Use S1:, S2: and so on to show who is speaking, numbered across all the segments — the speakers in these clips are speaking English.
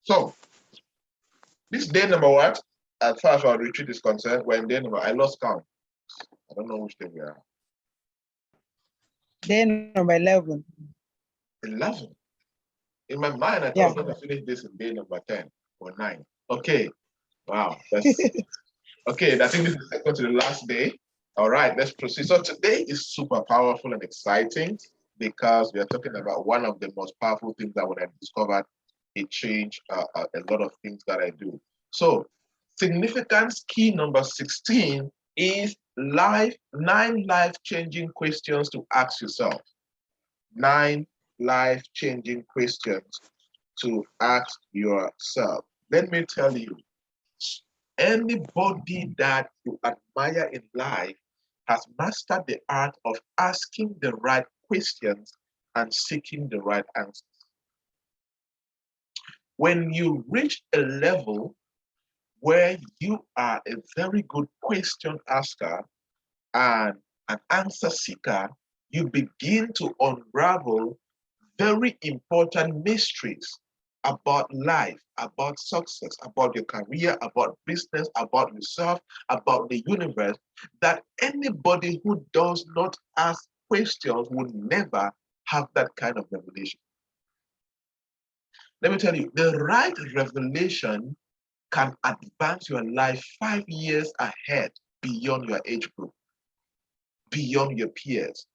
S1: So, this day number what? As far as our retreat is concerned, we're in day number, I lost count. I don't know which day we are.
S2: Day number 11.
S1: 11. In my mind, I thought I was going to finish this in day number 10 or 9. Okay. Wow. That's okay. I think this is second to the last day. All right, let's proceed. So today is super powerful and exciting because we are talking about one of the most powerful things that when I discovered, it changed a lot of things that I do. So significance key number 16 is 9 life-changing questions to ask yourself. 9 life-changing questions to ask yourself. Let me tell you, anybody that you admire in life has mastered the art of asking the right questions and seeking the right answers. When you reach a level where you are a very good question asker and an answer seeker, you begin to unravel very important mysteries about life, about success, about your career, about business, about yourself, about the universe, that anybody who does not ask questions would never have that kind of revelation. Let me tell you, the right revelation can advance your life 5 years ahead beyond your age group, beyond your peers,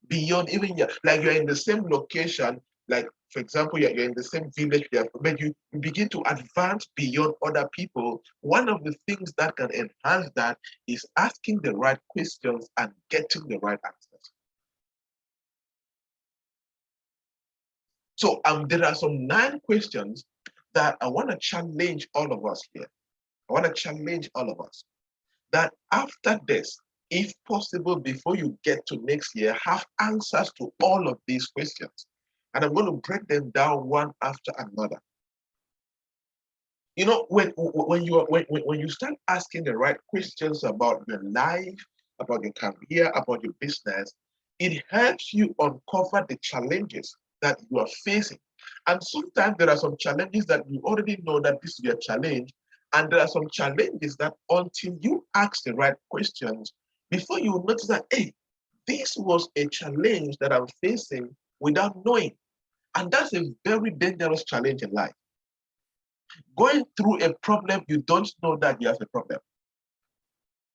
S1: beyond even your, like you're in the same location, like for example, you're in the same village, but you begin to advance beyond other people. One of the things that can enhance that is asking the right questions and getting the right answers. So there are some 9 questions that I want to challenge all of us here. I want to challenge all of us that after this, if possible, before you get to next year, have answers to all of these questions. And I'm going to break them down one after another. You know, when you start asking the right questions about your life, about your career, about your business, it helps you uncover the challenges that you are facing. And sometimes there are some challenges that you already know that this is your challenge. And there are some challenges that until you ask the right questions, before you notice that, hey, this was a challenge that I'm facing without knowing. And that's a very dangerous challenge in life. Going through a problem, you don't know that you have a problem.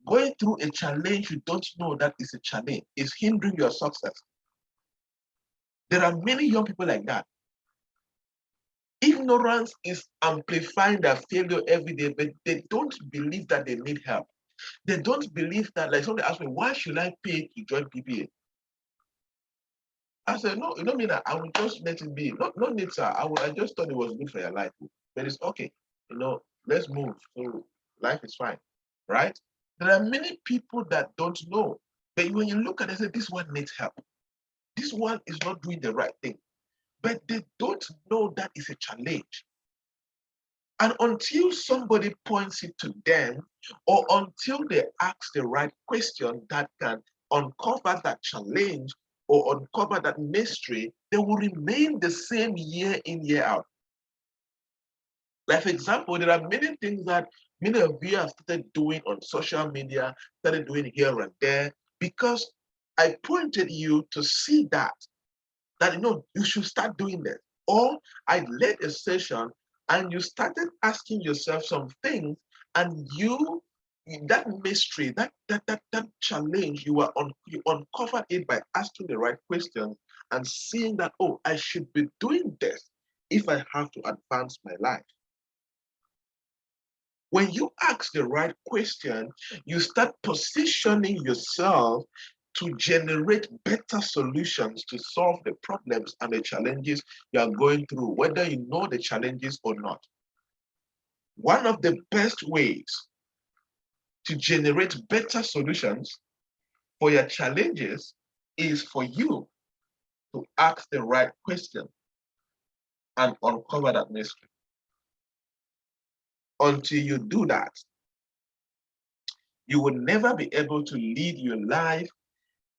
S1: Going through a challenge, you don't know that it's a challenge. It's hindering your success. There are many young people like that. Ignorance is amplifying their failure every day, but they don't believe that they need help. They don't believe that, like somebody asked me, why should I pay to join PPA? I said, no, you don't mean that I will just let it be. No need, sir. I just thought it was good for your life. But it's okay. You know, let's move. So life is fine. Right? There are many people that don't know. But when you look at it, say, this one needs help. This one is not doing the right thing. But they don't know that it's a challenge. And until somebody points it to them, or until they ask the right question that can uncover that challenge or uncover that mystery, they will remain the same year in, year out. Like, for example, there are many things that many of you have started doing on social media, started doing here and there, because I pointed you to see that you know, you should start doing that. Or I led a session and you started asking yourself some things, and you, that mystery, that challenge, you uncovered it by asking the right questions and seeing that, oh, I should be doing this if I have to advance my life. When you ask the right question, you start positioning yourself to generate better solutions to solve the problems and the challenges you are going through, whether you know the challenges or not. One of the best ways to generate better solutions for your challenges is for you to ask the right question and uncover that mystery. Until you do that, you will never be able to lead your life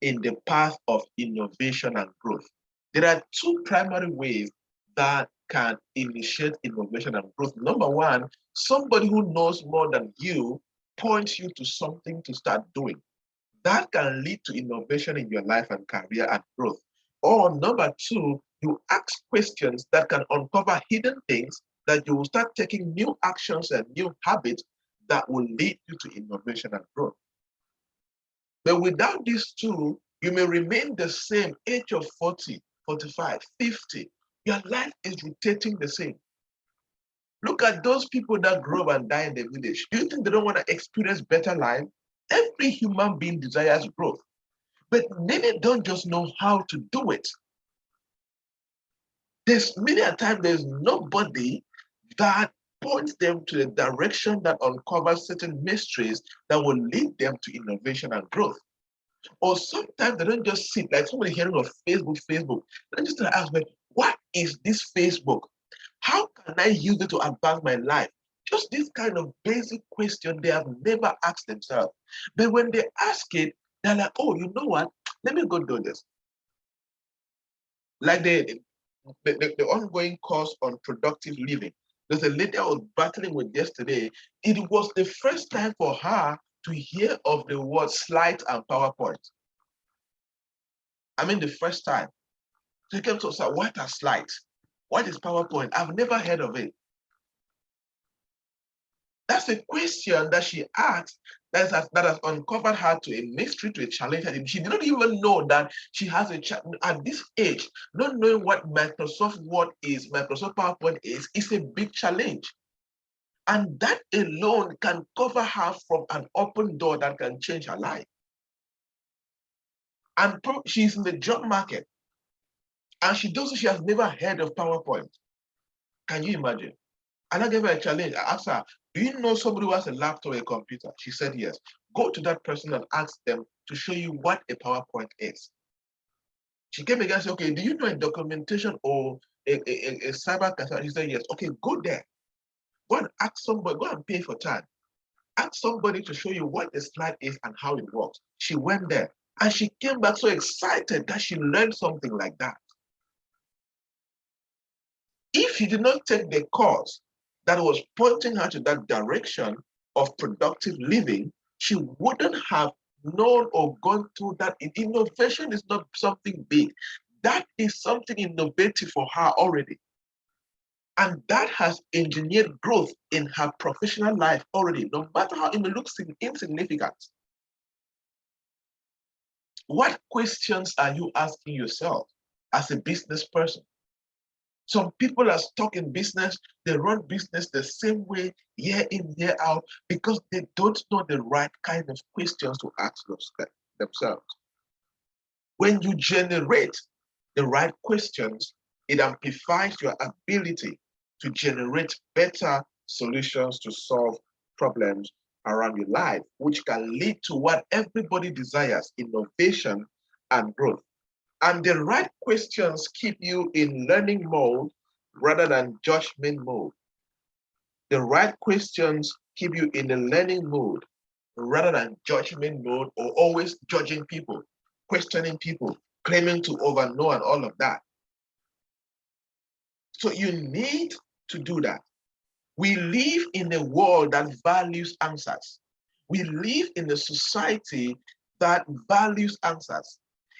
S1: in the path of innovation and growth. There are 2 primary ways that can initiate innovation and growth. Number one, somebody who knows more than you points you to something to start doing. That can lead to innovation in your life and career and growth. Or number two, you ask questions that can uncover hidden things that you will start taking new actions and new habits that will lead you to innovation and growth. But without these two, you may remain the same age of 40, 45, 50. Your life is rotating the same. Look at those people that grow up and die in the village. Do you think they don't want to experience better life? Every human being desires growth, but many don't just know how to do it. There's many a time there's nobody that points them to the direction that uncovers certain mysteries that will lead them to innovation and growth. Or sometimes they don't just sit like somebody hearing of Facebook. They just ask me, what is this Facebook? How can I use it to advance my life? Just this kind of basic question they have never asked themselves. But when they ask it, they're like, oh, you know what? Let me go do this. Like the ongoing course on productive living. There's a lady I was battling with yesterday. It was the first time for her to hear of the word slide and PowerPoint. I mean, the first time. So he came to us, what are slides? What is PowerPoint? I've never heard of it. That's a question that she asked that has uncovered her to a mystery, to a challenge. And she did not even know that she has a challenge at this age. Not knowing what Microsoft Word is, Microsoft PowerPoint is a big challenge. And that alone can cover her from an open door that can change her life. And she's in the job market. And she has never heard of PowerPoint. Can you imagine? And I gave her a challenge. I asked her, do you know somebody who has a laptop or a computer? She said yes. Go to that person and ask them to show you what a PowerPoint is. She came again and said, okay, do you know a documentation or a cyber concern? He said yes. Okay, go there. Go and ask somebody, go and pay for time. Ask somebody to show you what the slide is and how it works. She went there and she came back so excited that she learned something like that. If she did not take the course that was pointing her to that direction of productive living, she wouldn't have known or gone through that. Innovation is not something big. That is something innovative for her already. And that has engineered growth in her professional life already, no matter how it may look insignificant. What questions are you asking yourself as a business person? Some people are stuck in business. They run business the same way year in, year out, because they don't know the right kind of questions to ask themselves. When you generate the right questions, it amplifies your ability to generate better solutions to solve problems around your life, which can lead to what everybody desires, innovation and growth. And the right questions keep you in learning mode rather than judgment mode. The right questions keep you in a learning mode rather than judgment mode, or always judging people, questioning people, claiming to overknow and all of that. So you need to do that. We live in a world that values answers. We live in a society that values answers.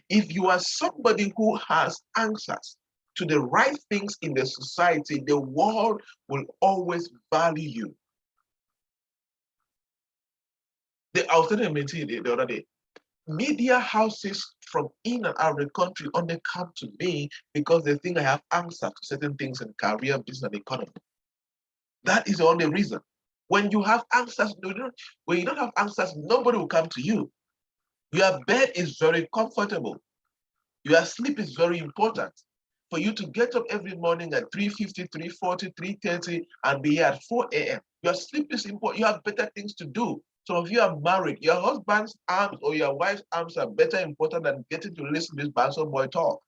S1: If you are somebody who has answers to the right things in the society, the world will always value you. I was telling a mentee the other day, media houses from in and out of the country only come to me because they think I have answers to certain things in career, business, and economy. That is the only reason. When you have answers, when you don't have answers, nobody will come to you. Your bed is very comfortable. Your sleep is very important. For you to get up every morning at 3:50, 3:40, 3:30, and be here at 4 a.m. Your sleep is important. You have better things to do. Some of you are married. Your husband's arms or your wife's arms are better important than getting to listen to this Banso boy talk.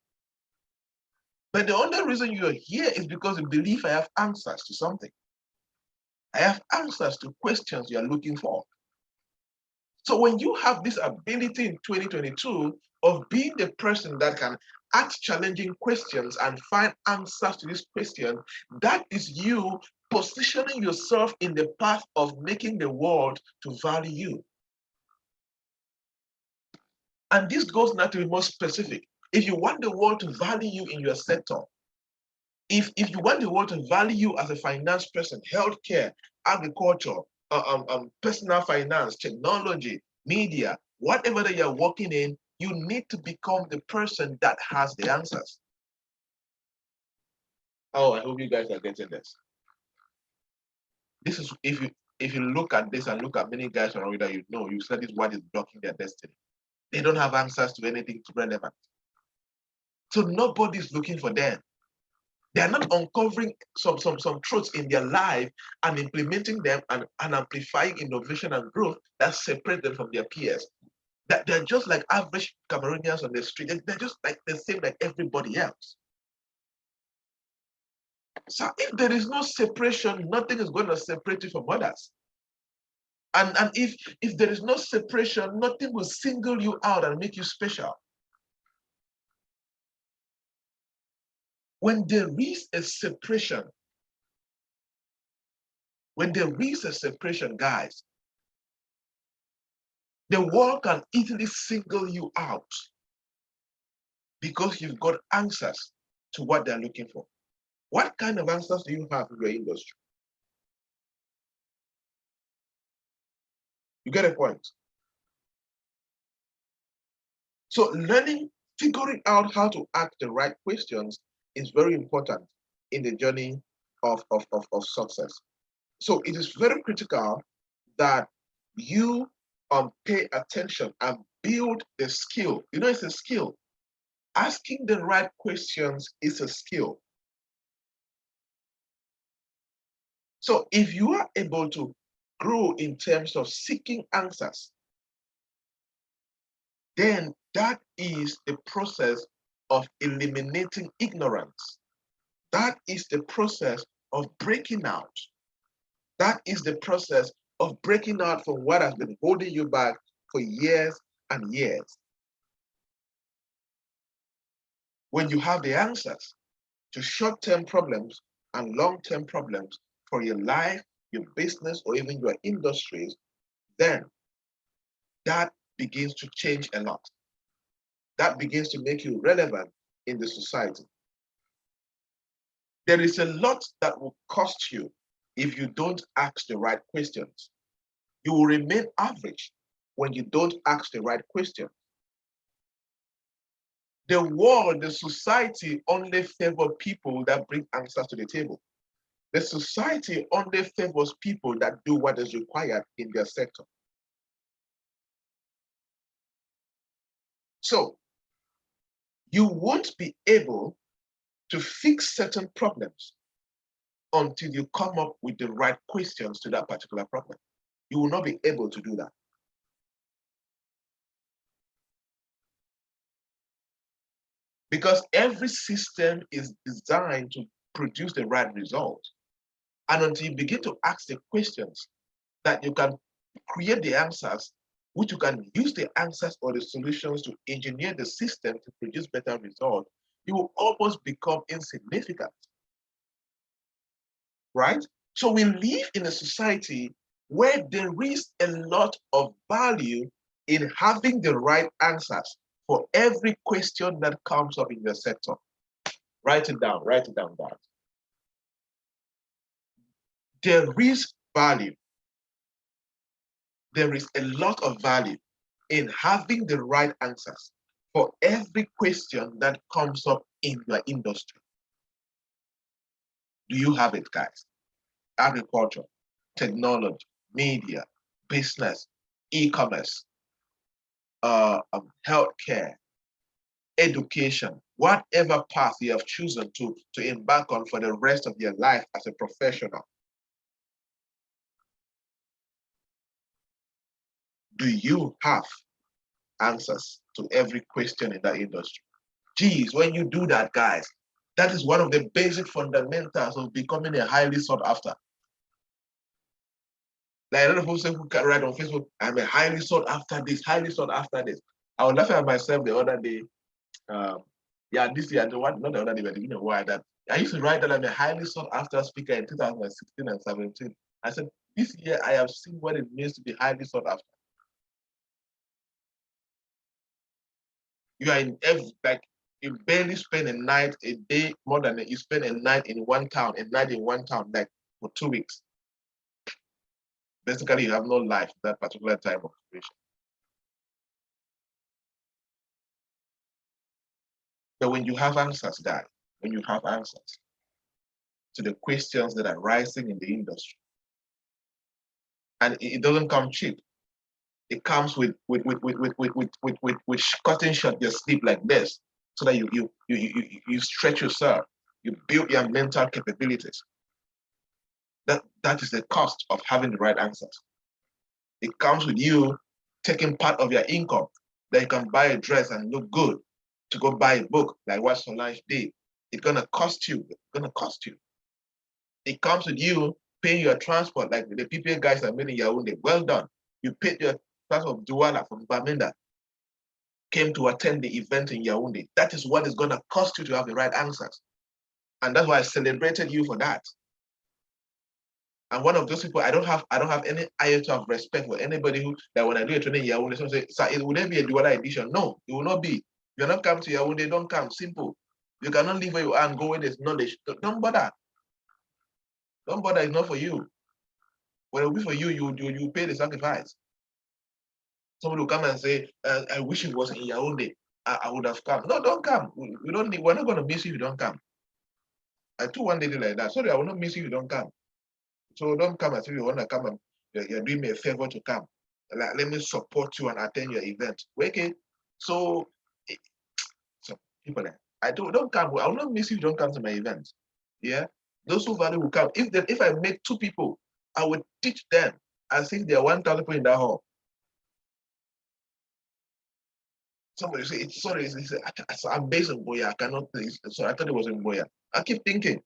S1: But the only reason you're here is because you believe I have answers to something. I have answers to questions you're looking for. So when you have this ability in 2022 of being the person that can ask challenging questions and find answers to this question, that is you positioning yourself in the path of making the world to value you. And this goes now to be more specific. If you want the world to value you in your sector, if you want the world to value you as a finance person, healthcare, agriculture, personal finance, technology, media, whatever that you're working in, you need to become the person that has the answers. Oh, I hope you guys are getting this. This is if you look at this and look at many guys around you that you know, you said this what is blocking their destiny. They don't have answers to anything relevant. So nobody's looking for them. They are not uncovering some truths in their life and implementing them and amplifying innovation and growth that separate them from their peers. That they're just like average Cameroonians on the street. They're just like the same like everybody else. So if there is no separation, nothing is going to separate you from others. And if there is no separation, nothing will single you out and make you special. When there is a separation, guys, the world can easily single you out because you've got answers to what they're looking for. What kind of answers do you have in your industry? You get a point? So figuring out how to ask the right questions is very important in the journey of success. So it is very critical that you pay attention and build the skill. You know, it's a skill. Asking the right questions is a skill. So if you are able to grow in terms of seeking answers, then that is the process of eliminating ignorance. That is the process of breaking out. That is the process of breaking out from what has been holding you back for years and years. When you have the answers to short-term problems and long-term problems for your life, your business, or even your industries, then that begins to change a lot. That begins to make you relevant in the society. There is a lot that will cost you if you don't ask the right questions. You will remain average when you don't ask the right questions. The world, the society only favors people that bring answers to the table. The society only favors people that do what is required in their sector. So you won't be able to fix certain problems until you come up with the right questions to that particular problem. You will not be able to do that. Because every system is designed to produce the right result. And until you begin to ask the questions that you can create the answers, which you can use the answers or the solutions to engineer the system to produce better results, you will almost become insignificant. Right? So we live in a society where there is a lot of value in having the right answers for every question that comes up in your sector. Write it down, guys. There is value. There is a lot of value in having the right answers for every question that comes up in your industry. Do you have it, guys? Agriculture, technology, media, business, e-commerce, healthcare, education, whatever path you have chosen to embark on for the rest of your life as a professional. Do you have answers to every question in that industry? Geez, when you do that, guys, that is one of the basic fundamentals of becoming a highly sought after. Like a lot of people say who can write on Facebook, I'm a highly sought after this, highly sought after this. I was laughing at myself the other day. Yeah, this year, the one, not the other day, but you know why that. I used to write that I'm a highly sought after speaker in 2016 and 17. I said, this year I have seen what it means to be highly sought after. You are in every, like, you barely spend a night, a day, more than you spend a night in one town, like for 2 weeks. Basically, you have no life that particular time of duration. But when you have answers, guys, when you have answers to the questions that are rising in the industry, and it doesn't come cheap. It comes with cutting short your sleep like this, so that you stretch yourself, you build your mental capabilities. That is the cost of having the right answers. It comes with you taking part of your income that you can buy a dress and look good, to go buy a book like what Solange did. It's gonna cost you. It's gonna cost you. It comes with you paying your transport, like the PPA guys that made in Yaoundé. Well done. You paid your transport of Douala from Bamenda, came to attend the event in Yaoundé. That is what is gonna cost you to have the right answers. And that's why I celebrated you for that. And one of those people, I don't have any iota of respect for anybody who, that when I do a training in Yaoundé, someone say, sir, it would there be a Douala edition? No, it will not be. If you're not coming to Yaoundé, don't come. Simple. You cannot leave where you are and go where there's knowledge. Don't bother. Don't bother, it's not for you. When it will be for you, you pay the sacrifice. Somebody will come and say, I wish it was in Yaoundé. I would have come. No, don't come. We don't need, we're not going to miss you if you don't come. I told one lady like that. Sorry, I will not miss you if you don't come. So don't come as if you want to come and you're doing me a favor to come. Like, let me support you and attend your event. Okay. So, so people, I don't come. I will not miss you if you don't come to my event. Yeah. Those who value will come. If I make 2 people, I would teach them as if there are 1,000 people in that hall. Somebody say, sorry, I'm based in Boya. I cannot, sorry, I thought it was in Boya. I keep thinking.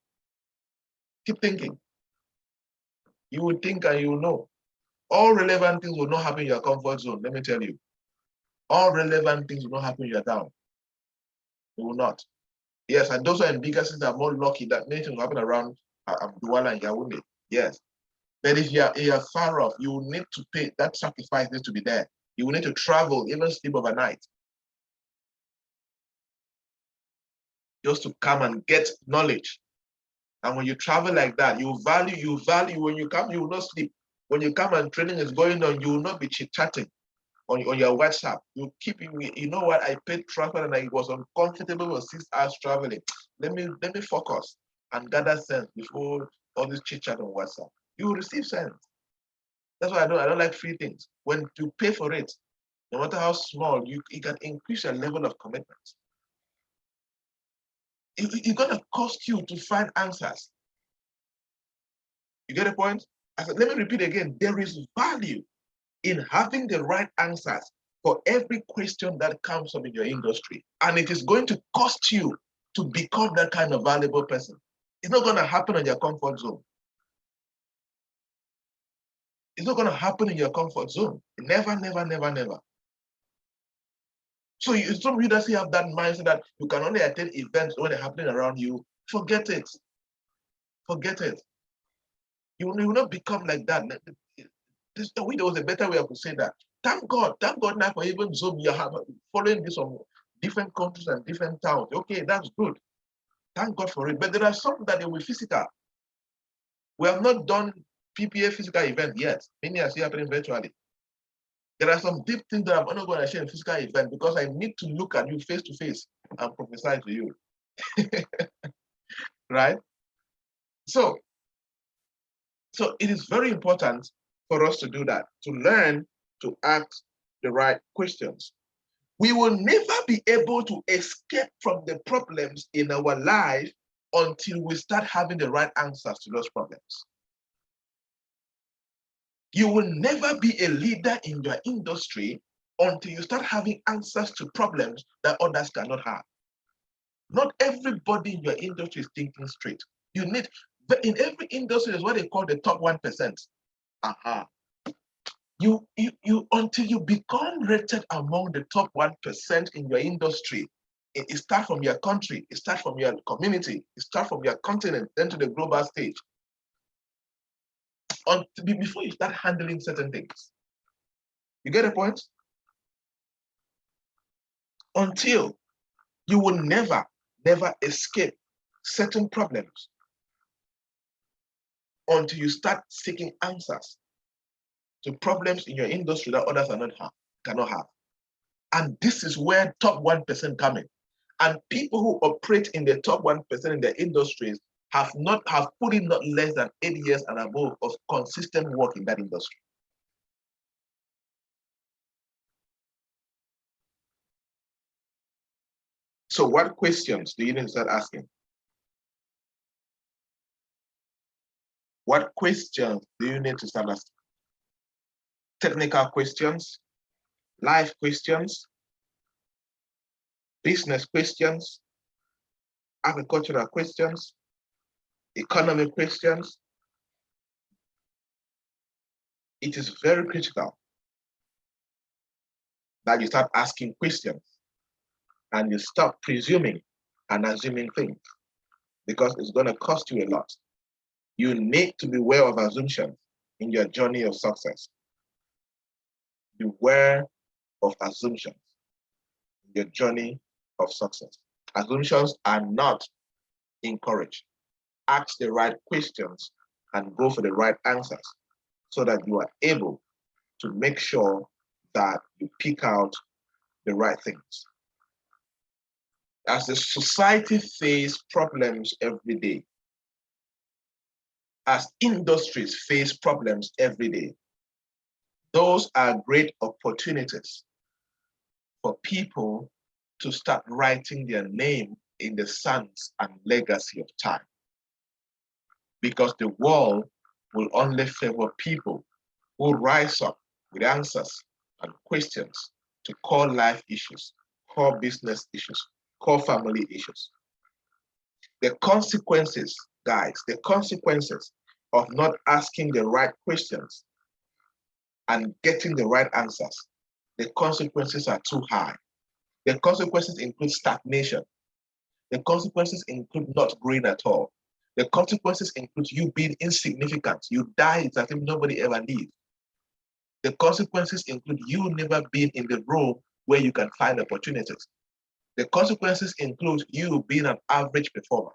S1: Keep thinking. You will think and you will know. All relevant things will not happen in your comfort zone. Let me tell you. All relevant things will not happen in your town. It will not. Yes, and those who are in bigger cities are more lucky that many things will happen around Douala and Yaoundé. Yes. But if you're far off, you will need to pay. That sacrifice needs to be there. You will need to travel, even sleep overnight, just to come and get knowledge. And when you travel like that, you value when you come, you will not sleep. When you come and training is going on, you will not be chit-chatting on your WhatsApp. You keep, you know what, I paid transport and I was uncomfortable for 6 hours traveling. Let me focus and gather sense before all this chit-chat on WhatsApp. You will receive sense. That's why I don't like free things. When you pay for it, no matter how small, it can increase your level of commitment. It's gonna cost you to find answers. You get the point? I said, let me repeat again. There is value in having the right answers for every question that comes up in your industry. And it is going to cost you to become that kind of valuable person. It's not going to happen in your comfort zone. It's not going to happen in your comfort zone. Never, never, never, never. So some of you that have that mindset that you can only attend events when they're happening around you, forget it. Forget it. You will not become like that. There was a better way I could say that. Thank God now for even Zoom. You have following this on different countries and different towns. Okay, that's good. Thank God for it. But there are some that they will be physical. We have not done PPA physical event yet. Many are still happening virtually. There are some deep things that I'm not going to share in physical event because I need to look at you face to face and prophesy to you. Right? So it is very important for us to do that, to learn to ask the right questions. We will never be able to escape from the problems in our life until we start having the right answers to those problems. You will never be a leader in your industry until you start having answers to problems that others cannot have. Not everybody in your industry is thinking straight. You need, in every industry, there's what they call the top 1%. You until you become rated among the top 1% in your industry, It starts from your country, it starts from your community, it starts from your continent, then to the global stage. Before you start handling certain things. You get the point? Until you will never escape certain problems until you start seeking answers to problems in your industry that others cannot have. And this is where top 1% come in. And people who operate in the top 1% in their industries have put in not less than 8 years and above of consistent work in that industry. So what questions do you need to start asking? What questions do you need to start asking? Technical questions, life questions, business questions, agricultural questions, economic questions. It is very critical that you start asking questions and you stop presuming and assuming things, because it's going to cost you a lot. You need to beware of assumptions in your journey of success. Beware of assumptions in your journey of success. Assumptions are not encouraged. Ask the right questions and go for the right answers so that you are able to make sure that you pick out the right things. As the society faces problems every day, as industries face problems every day, those are great opportunities for people to start writing their name in the sands and legacy of time. Because the world will only favor people who rise up with answers and questions to core life issues, core business issues, core family issues. The consequences, guys, the consequences of not asking the right questions and getting the right answers, the consequences are too high. The consequences include stagnation. The consequences include not growing at all. The consequences include you being insignificant. You die as if nobody ever lived. The consequences include you never being in the room where you can find opportunities. The consequences include you being an average performer.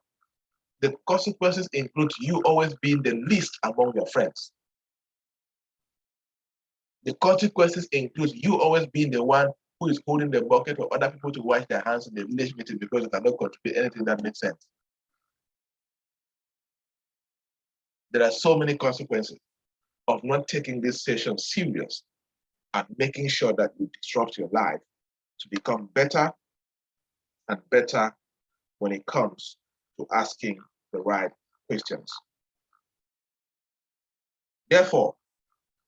S1: The consequences include you always being the least among your friends. The consequences include you always being the one who is holding the bucket for other people to wash their hands in the village meeting because they cannot contribute anything that makes sense. There are so many consequences of not taking this session serious and making sure that you disrupt your life to become better and better when it comes to asking the right questions. Therefore,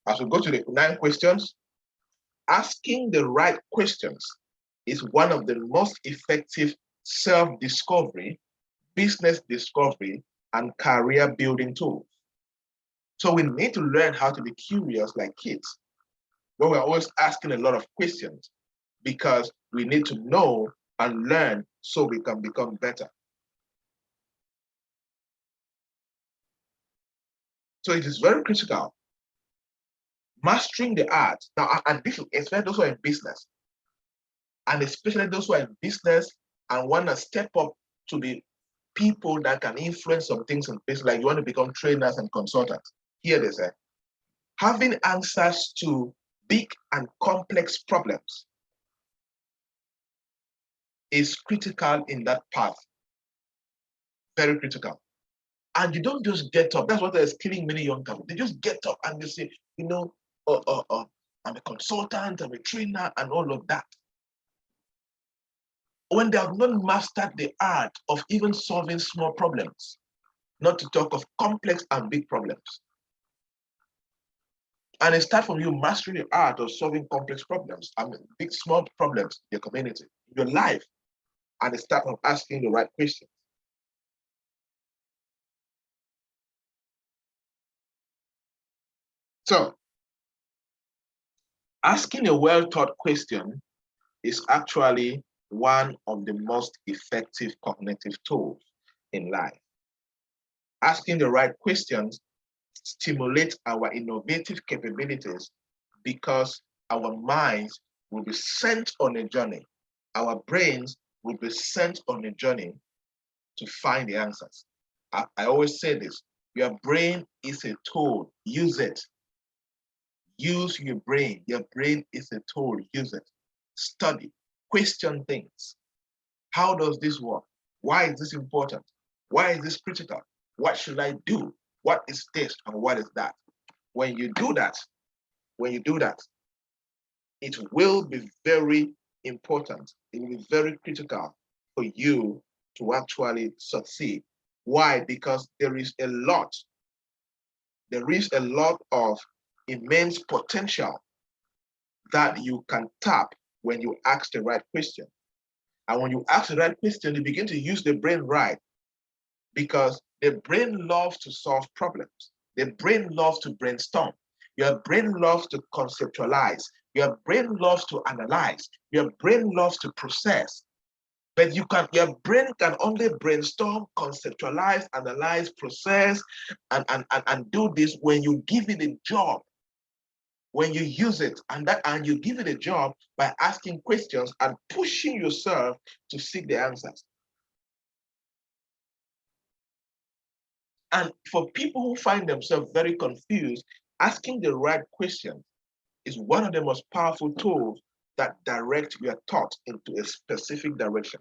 S1: as we go to the 9 questions, asking the right questions is one of the most effective self-discovery, business discovery, and career building tools. So we need to learn how to be curious like kids, but we're always asking a lot of questions because we need to know and learn so we can become better. So it is very critical. Mastering the art. Now, and this is especially those who are in business, and especially those who are in business and want to step up to be people that can influence some things in business, like you want to become trainers and consultants. Here they say, having answers to big and complex problems is critical in that path. Very critical. And you don't just get up. That's what is killing many young people. They just get up and they say, you know, I'm a consultant, I'm a trainer, and all of that. When they have not mastered the art of even solving small problems, not to talk of complex and big problems. And it starts from you mastering the art of solving complex problems, I mean, big, small problems in your community, in your life. And it starts from asking the right questions. So, asking a well-thought question is actually one of the most effective cognitive tools in life. Asking the right questions stimulates our innovative capabilities because our minds will be sent on a journey. Our brains will be sent on a journey to find the answers. I always say this, your brain is a tool, use it. Use your brain. Your brain is a tool, use it. Study, question things. How does this work? Why is this important? Why is this critical? What should I do? What is this and what is that? When you do that, it will be very important. It will be very critical for you to actually succeed. Why? Because there is a lot of immense potential that you can tap when you ask the right question. And when you ask the right question, you begin to use the brain right, because the brain loves to solve problems. The brain loves to brainstorm. Your brain loves to conceptualize. Your brain loves to analyze. Your brain loves to process. But your brain can only brainstorm, conceptualize, analyze, process, and do this when you give it a job, when you use it, and you give it a job by asking questions and pushing yourself to seek the answers. And for people who find themselves very confused, asking the right question is one of the most powerful tools that direct your thoughts into a specific direction.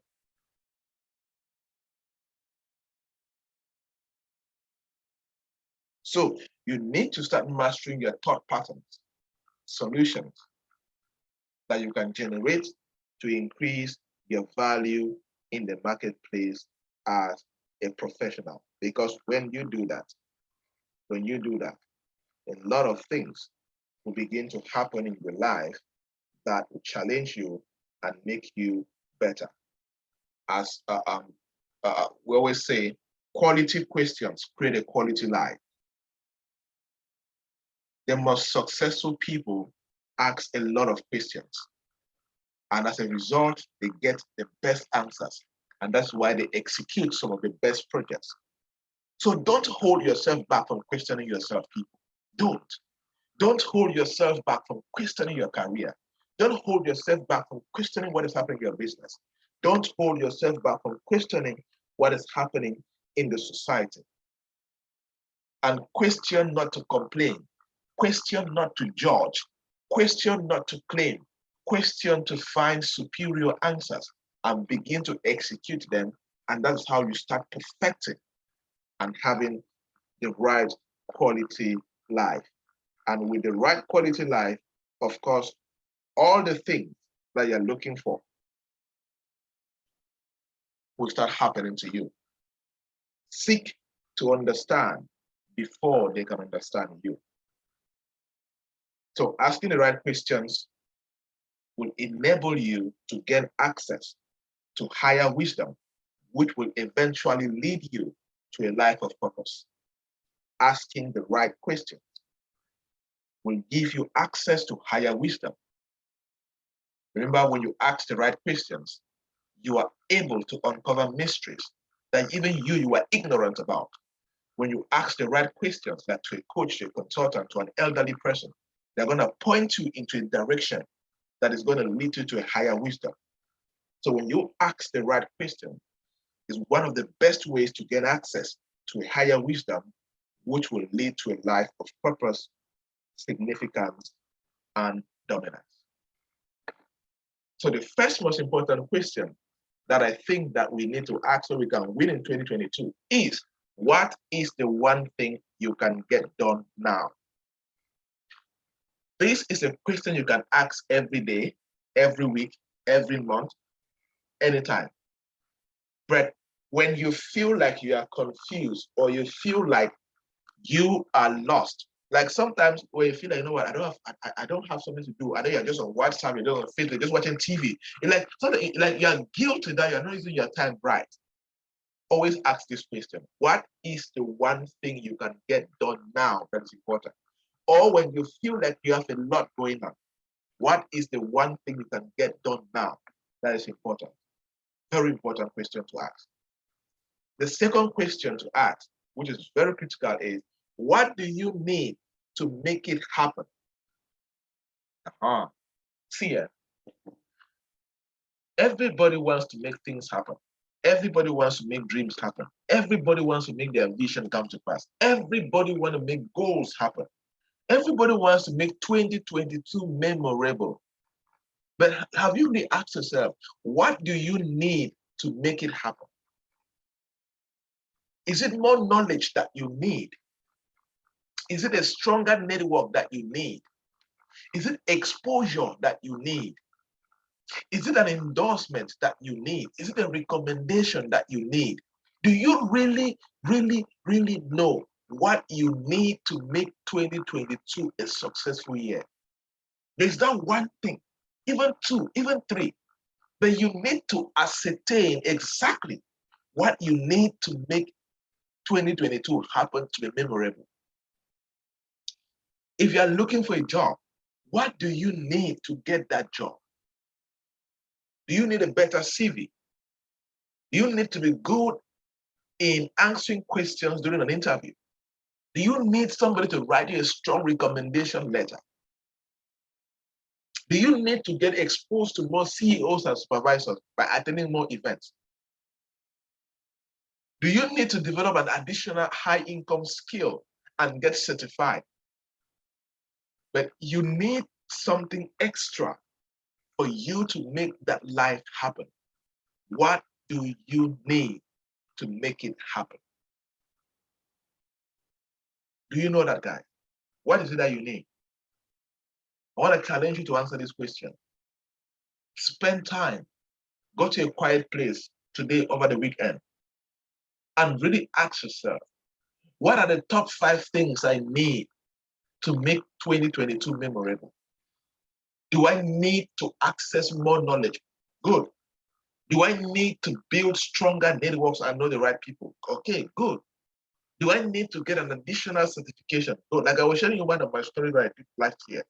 S1: So you need to start mastering your thought patterns, solutions that you can generate to increase your value in the marketplace as a professional. Because when you do that, a lot of things will begin to happen in your life that will challenge you and make you better. As we always say, quality questions create a quality life. The most successful people ask a lot of questions. And as a result, they get the best answers. And that's why they execute some of the best projects. So don't hold yourself back from questioning yourself, people. Don't. Don't hold yourself back from questioning your career. Don't hold yourself back from questioning what is happening in your business. Don't hold yourself back from questioning what is happening in the society. And question not to complain. Question not to judge. Question not to claim. Question to find superior answers and begin to execute them. And that's how you start perfecting and having the right quality life. And with the right quality life, of course, all the things that you're looking for will start happening to you. Seek to understand before they can understand you. So asking the right questions will enable you to gain access to higher wisdom, which will eventually lead you to a life of purpose. Asking the right questions will give you access to higher wisdom. Remember, when you ask the right questions, you are able to uncover mysteries that even you are ignorant about. When you ask the right questions, like to a coach, to a consultant, to an elderly person, they're going to point you into a direction that is going to lead you to a higher wisdom. So when you ask the right question, is one of the best ways to get access to a higher wisdom, which will lead to a life of purpose, significance, and dominance. So the first most important question that I think that we need to ask so we can win in 2022 is, what is the one thing you can get done now? This is a question you can ask every day, every week, every month, anytime. But when you feel like you are confused or you feel like you are lost, like sometimes when you feel like, you know what, I don't have something to do. I know you're just on WhatsApp, you're just on Facebook, just watching TV. It's like something like you're guilty that you're not using your time right. Always ask this question: what is the one thing you can get done now that is important? Or when you feel like you have a lot going on, what is the one thing you can get done now That is important. Very important question to ask. The second question to ask, which is very critical, is what do you need to make it happen? See here. Everybody wants to make things happen. Everybody wants to make dreams happen. Everybody wants to make their vision come to pass. Everybody wants to make goals happen. Everybody wants to make 2022 memorable. But have you really asked yourself, what do you need to make it happen? Is it more knowledge that you need? Is it a stronger network that you need? Is it exposure that you need? Is it an endorsement that you need? Is it a recommendation that you need? Do you really, really, really know what you need to make 2022 a successful year? There's not one thing, even two, even three, but you need to ascertain exactly what you need to make 2022 happen to be memorable. If you are looking for a job, what do you need to get that job? Do you need a better CV? Do you need to be good in answering questions during an interview? Do you need somebody to write you a strong recommendation letter? Do you need to get exposed to more CEOs and supervisors by attending more events? Do you need to develop an additional high income skill and get certified? But you need something extra for you to make that life happen. What do you need to make it happen? Do you know that, guy? What is it that you need? I want to challenge you to answer this question. Spend time. Go to a quiet place today over the weekend and really ask yourself, what are the top 5 things I need to make 2022 memorable? Do I need to access more knowledge? Good. Do I need to build stronger networks and know the right people? Okay, good. Do I need to get an additional certification? Good. Like I was sharing you one of my stories that I did last year.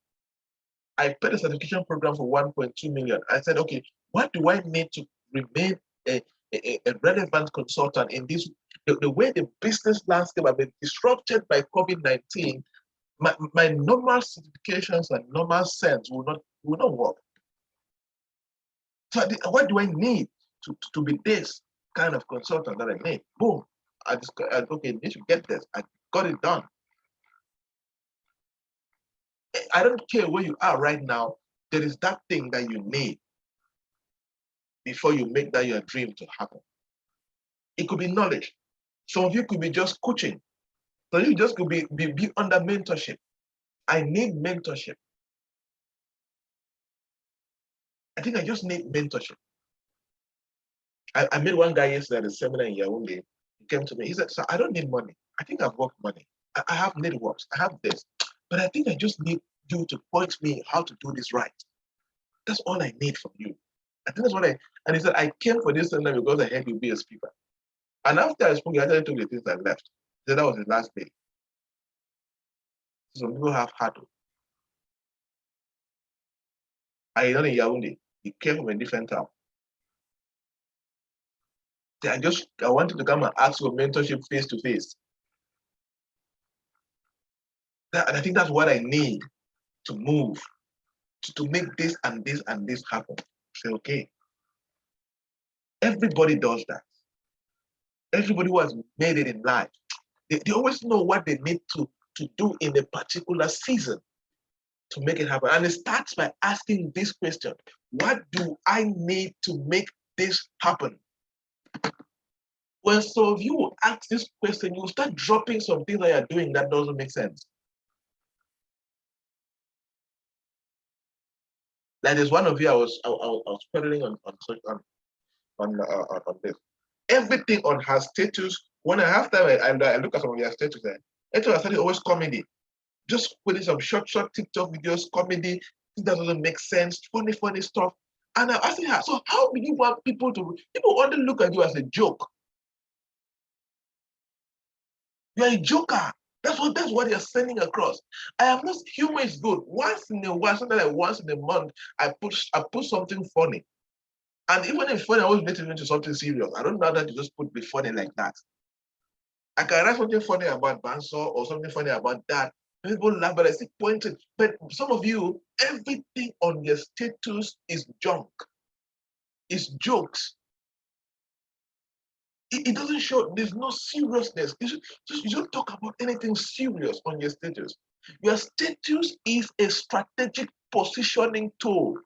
S1: I paid a certification program for 1.2 million. I said, okay, what do I need to remain a relevant consultant in this? The way the business landscape has been disrupted by COVID-19, my normal certifications and normal sense will not work. So what do I need to be this kind of consultant that I need? Boom. I okay, you should get this. I got it done. I don't care where you are right now. There is that thing that you need before you make that your dream to happen. It could be knowledge. Some of you could be just coaching. So you just could be under mentorship. I need mentorship. I think I just need mentorship. I met one guy yesterday at a seminar in Yaoundé. He came to me. He said, "So I don't need money. I think I've got money. I have networks. I have this. But I think I just need you to point me how to do this right. That's all I need from you." I think that's what and he said, "I came for this seminar because I heard you be a speaker." And after I spoke, he actually took the things I left. He said that was his last day. Some people have had to. I know in Yaoundé. He came from a different town. I wanted to come and ask for mentorship face to face. And I think that's what I need to move, to make this and this and this happen. Say, okay. Everybody does that. Everybody who has made it in life, they always know what they need to do in a particular season to make it happen. And it starts by asking this question: what do I need to make this happen? When some of you will ask this question, you start dropping some things that you're doing that doesn't make sense. Like there's one of you I was peddling on this. Everything on her status. When I have time, I look at some of your status there. It was always comedy. Just putting some short TikTok videos, comedy. That doesn't make sense. Funny stuff. And I'm asking her, so how do you want people to? People only look at you as a joke. You're a joker. That's what you're sending across. I have not. Humor is good. Once in a while, sometimes like once in a month, I put something funny. And even if funny, I always make it into something serious. I don't know that you just put the funny like that. I can write something funny about Banso or something funny about that. People laugh, but I still point it. But some of you, everything on your status is junk. It's jokes. It doesn't show, there's no seriousness. You don't talk about anything serious on your status. Your status is a strategic positioning tool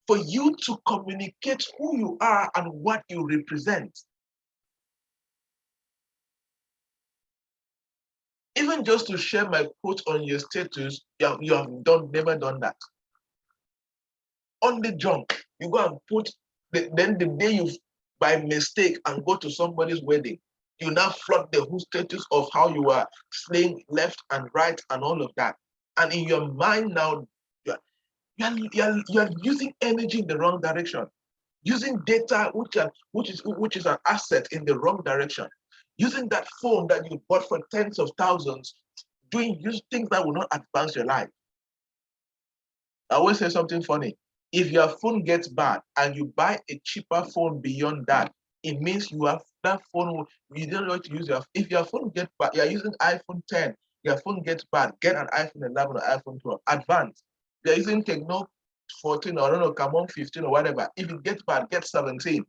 S1: for you to communicate who you are and what you represent. Even just to share my quote on your status, you have never done that. On the junk, you go and put, then the day you, by mistake, and go to somebody's wedding, you now flood the whole status of how you are slaying left and right and all of that. And in your mind now, you're using energy in the wrong direction, using data which is an asset in the wrong direction, using that phone that you bought for tens of thousands, use things that will not advance your life. I always say something funny. If your phone gets bad and you buy a cheaper phone beyond that, it means you have that phone, you don't know how to use your, if your phone gets bad, you're using iPhone 10, your phone gets bad, get an iPhone 11 or iPhone 12, advanced. You're using Techno 14 or I don't know, come on 15 or whatever. If it gets bad, get 17.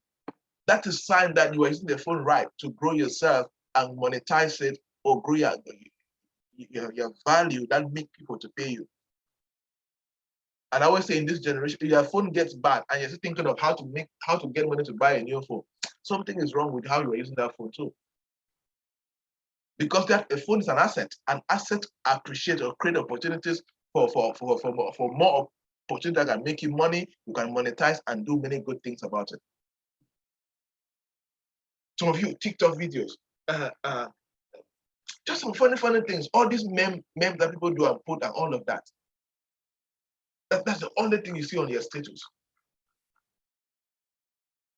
S1: That is a sign that you are using the phone right to grow yourself and monetize it or grow your value that make people to pay you. And I always say in this generation, if your phone gets bad and you're still thinking of how to get money to buy a new phone, something is wrong with how you are using that phone too. Because that a phone is an asset. An asset appreciates or create opportunities for more opportunities that can make you money, you can monetize and do many good things about it. Some of you, TikTok videos, just some funny things, all these memes that people do and put and all of that. That's the only thing you see on your status.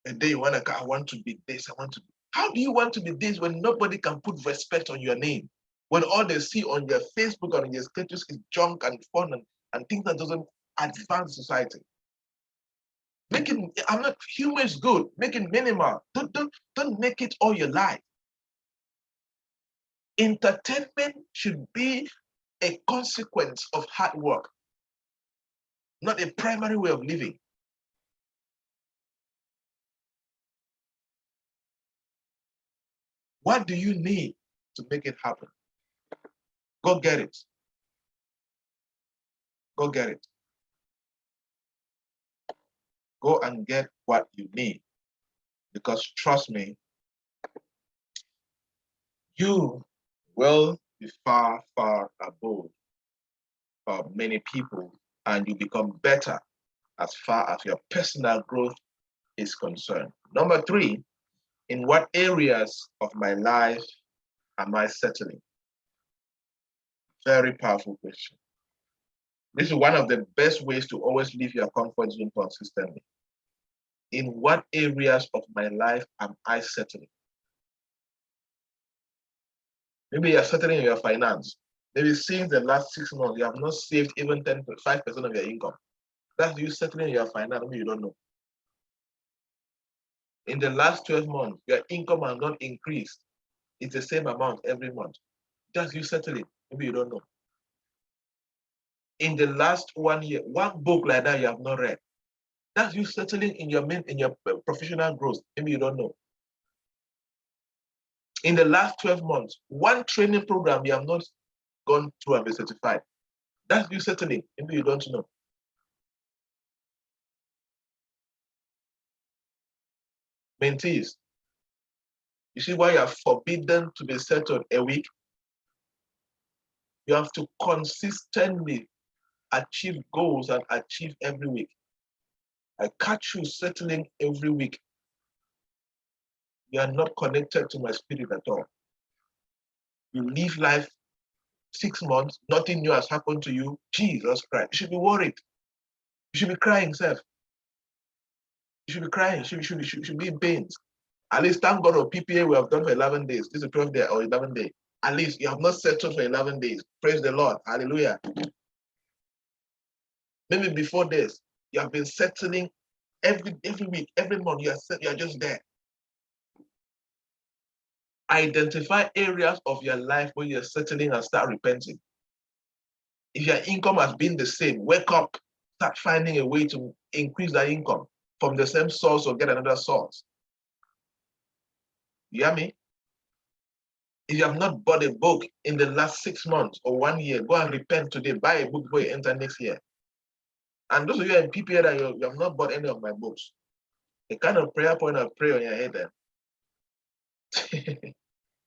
S1: And then you want to, I want to be this, I want to be. How do you want to be this when nobody can put respect on your name? When all they see on your Facebook or on your status is junk and fun and things that doesn't advance society. I'm not, humor is good, make it minimal. Don't make it all your life. Entertainment should be a consequence of hard work, not a primary way of living. What do you need to make it happen? Go get it. Go get it. Go and get what you need. Because trust me, you will be far above many people, and you become better as far as your personal growth is concerned. Number 3, in what areas of my life am I settling? Very powerful question. This is one of the best ways to always leave your comfort zone consistently. In what areas of my life am I settling? Maybe you're settling in your finance. Maybe since the last 6 months, you have not saved even 5% of your income. That's you settling in your finance, maybe you don't know. In the last 12 months, your income has not increased. It's the same amount every month. That's you settling, maybe you don't know. In the last 1 year, one book like that you have not read. That's you settling in your professional growth, maybe you don't know. In the last 12 months, one training program you have not gone through and been certified. That's you settling, maybe you don't know. Mentees, you see why you are forbidden to be settled a week? You have to consistently achieve goals and achieve every week. I catch you settling every week. You are not connected to my spirit at all. You live life 6 months, nothing new has happened to you. Jesus Christ, you should be worried. You should be crying, self. You should be crying. You should be in pain. At least thank God for PPA we have done for 11 days. This is 12 day or 11 day. At least you have not settled for 11 days. Praise the Lord. Hallelujah. Maybe before this, you have been settling Every week, every month, you are just there. Identify areas of your life where you're settling and start repenting. If your income has been the same, wake up, start finding a way to increase that income from the same source or get another source. You hear me? If you have not bought a book in the last 6 months or 1 year, go and repent today. Buy a book before you enter next year. And those of you in PPA that you have not bought any of my books, the kind of prayer point I pray on your head then.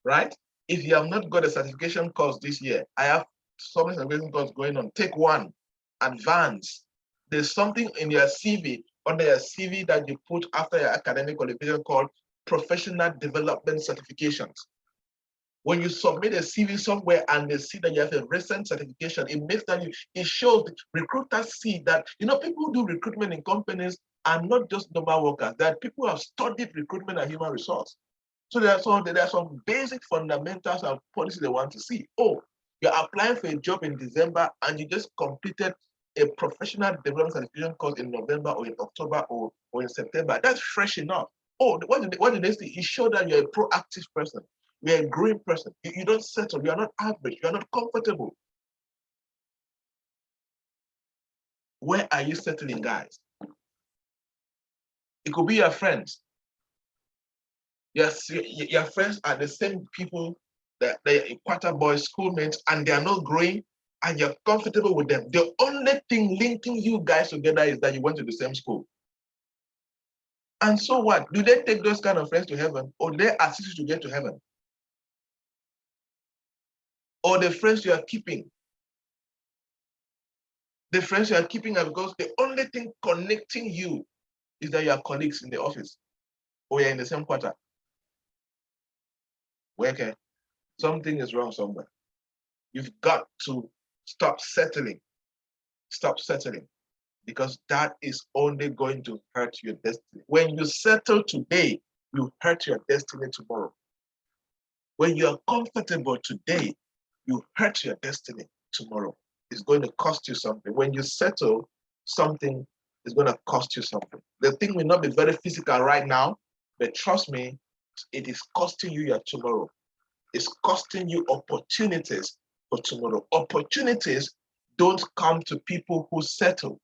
S1: Right? If you have not got a certification course this year, I have so many certification courses going on. Take one, advance. There's something in your CV, under your CV that you put after your academic qualification called professional development certifications. When you submit a CV somewhere and they see that you have a recent certification, it makes that it shows recruiters see that, people who do recruitment in companies are not just normal workers, that people who have studied recruitment and human resource. So there are some basic fundamentals and policies they want to see. Oh, you're applying for a job in December and you just completed a professional development certification course in November or in October or in September. That's fresh enough. Oh, what do they see? It shows that you're a proactive person. You're a growing person. You don't settle. You're not average. You're not comfortable. Where are you settling, guys? It could be your friends. Yes, your friends are the same people that they're quarter boys, schoolmates, and they are not growing, and you're comfortable with them. The only thing linking you guys together is that you went to the same school. And so what? Do they take those kind of friends to heaven, or do they assist you to get to heaven? Or the friends you are keeping? The friends you are keeping are because the only thing connecting you is that you are colleagues in the office, or you're in the same quarter. Okay, something is wrong somewhere. You've got to stop settling. Stop settling, because that is only going to hurt your destiny. When you settle today, you hurt your destiny tomorrow. When you are comfortable today, you hurt your destiny tomorrow. It's going to cost you something. When you settle, something is going to cost you something. The thing may not be very physical right now, but trust me, it is costing you your tomorrow. It's costing you opportunities for tomorrow. Opportunities don't come to people who settle.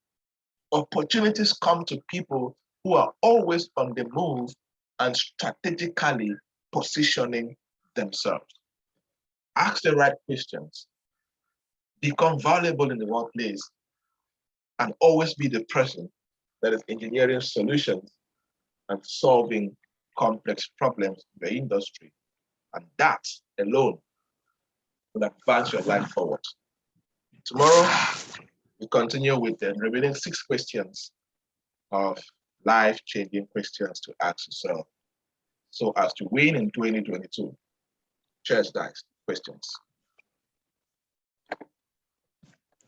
S1: Opportunities come to people who are always on the move and strategically positioning themselves. Ask the right questions, become valuable in the workplace, and always be the person that is engineering solutions and solving complex problems in the industry. And that alone will advance your life forward. Tomorrow, we continue with the remaining 6 questions of life-changing questions to ask yourself so as to win in 2022. Cheers, guys. Questions.